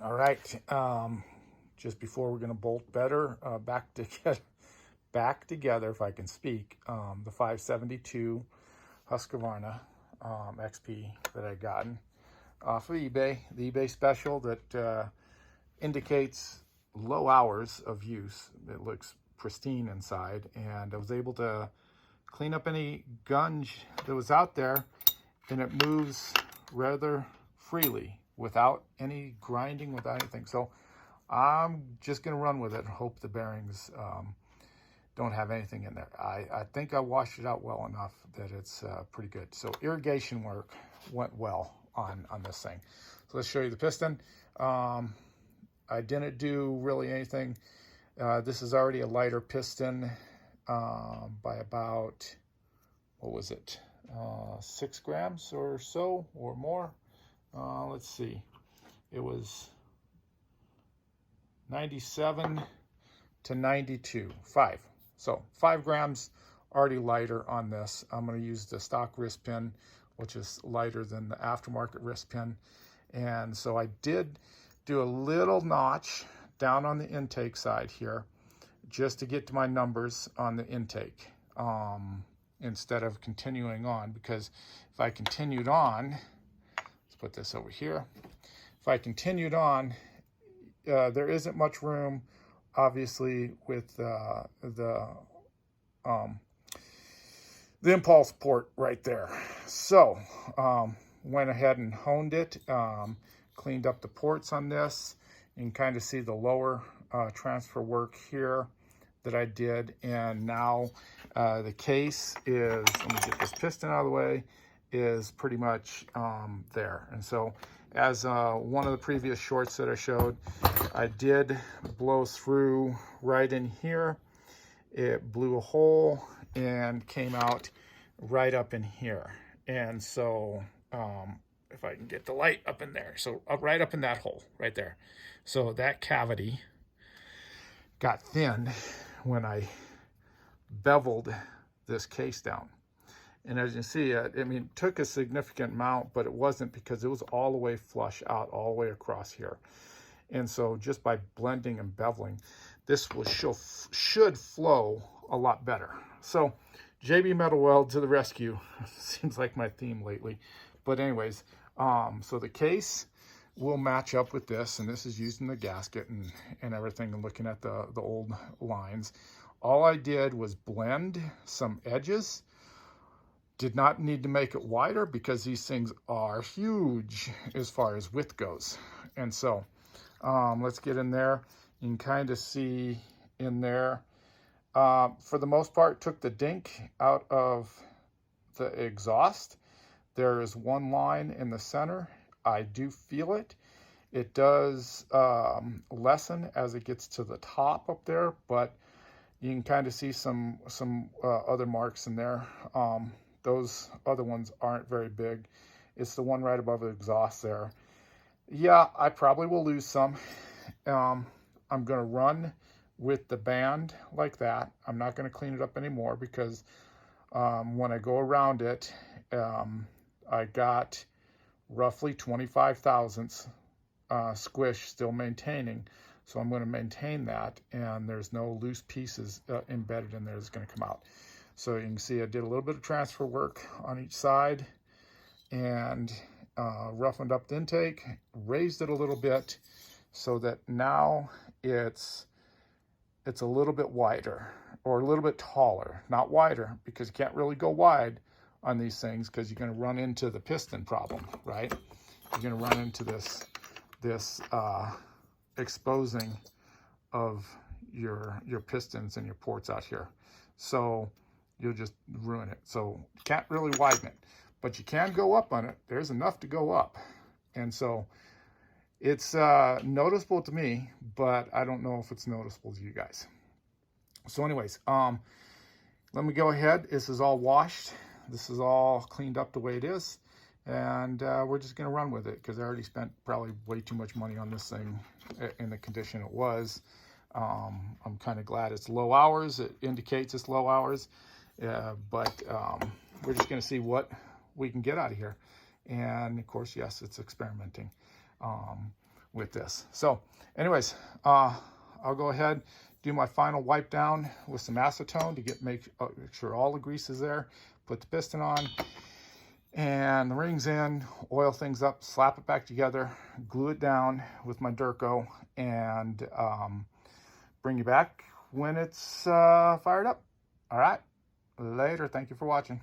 All right, just before we're going to bolt better back together, if I can speak, the 572 Husqvarna XP that I gotten off of eBay, the eBay special that indicates low hours of use. It looks pristine inside, and I was able to clean up any gunge that was out there, and it moves rather freely without any grinding, without anything. So I'm just going to run with it and hope the bearings don't have anything in there. I think I washed it out well enough that it's pretty good. So irrigation work went well on this thing. So let's show you the piston. I didn't do really anything. This is already a lighter piston by about, what was it, 6 grams or so or more. Let's see, it was 97 to 92, 5. So 5 grams already lighter on this. I'm going to use the stock wrist pin, which is lighter than the aftermarket wrist pin. And so I did do a little notch down on the intake side here, just to get to my numbers on the intake, instead of continuing on, because if I continued on, let's put this over here. If I continued on, there isn't much room, obviously, with the impulse port right there. So went ahead and honed it, cleaned up the ports on this. You can kind of see the lower transfer work here that I did, and now the case is, let me get this piston out of the way, is pretty much there. And so, as one of the previous shorts that I showed, I did blow through right in here. It blew a hole and came out right up in here. And so if I can get the light up in there, so right up in that hole right there. So that cavity got thin when I beveled this case down. And as you see, I mean, it took a significant amount, but it wasn't, because it was all the way flush out, all the way across here. And so just by blending and beveling, this should flow a lot better. So JB Metal Weld to the rescue. Seems like my theme lately. But anyways, so the case will match up with this, and this is using the gasket and everything, and looking at the old lines. All I did was blend some edges. Did not need to make it wider, because these things are huge as far as width goes. And so let's get in there. You can kind of see in there, for the most part, took the dink out of the exhaust. There is one line in the center. I do feel it. It does lessen as it gets to the top up there, but you can kind of see some other marks in there. Those other ones aren't very big. It's the one right above the exhaust there. Yeah, I probably will lose some. I'm going to run with the band like that. I'm not going to clean it up anymore, because when I go around it, I got roughly 25 thousandths squish still maintaining. So I'm going to maintain that, and there's no loose pieces embedded in there that's going to come out. So you can see I did a little bit of transfer work on each side, and roughened up the intake, raised it a little bit, so that now it's a little bit wider, or a little bit taller. Not wider, because you can't really go wide on these things, because you're going to run into the piston problem, right? You're going to run into this exposing of your pistons and your ports out here. So you'll just ruin it. So you can't really widen it, but you can go up on it. There's enough to go up. And so it's noticeable to me, but I don't know if it's noticeable to you guys. So anyways, let me go ahead. This is all washed. This is all cleaned up the way it is. And we're just going to run with it, because I already spent probably way too much money on this thing in the condition it was. I'm kind of glad it's low hours. It indicates it's low hours. But we're just going to see what we can get out of here. And of course, yes, it's experimenting. with this. So anyways, I'll go ahead, do my final wipe down with some acetone to make sure all the grease is there. Put the piston on and the rings in, oil things up, slap it back together, glue it down with my Durco, and bring you back when it's fired up. All right, later. Thank you for watching.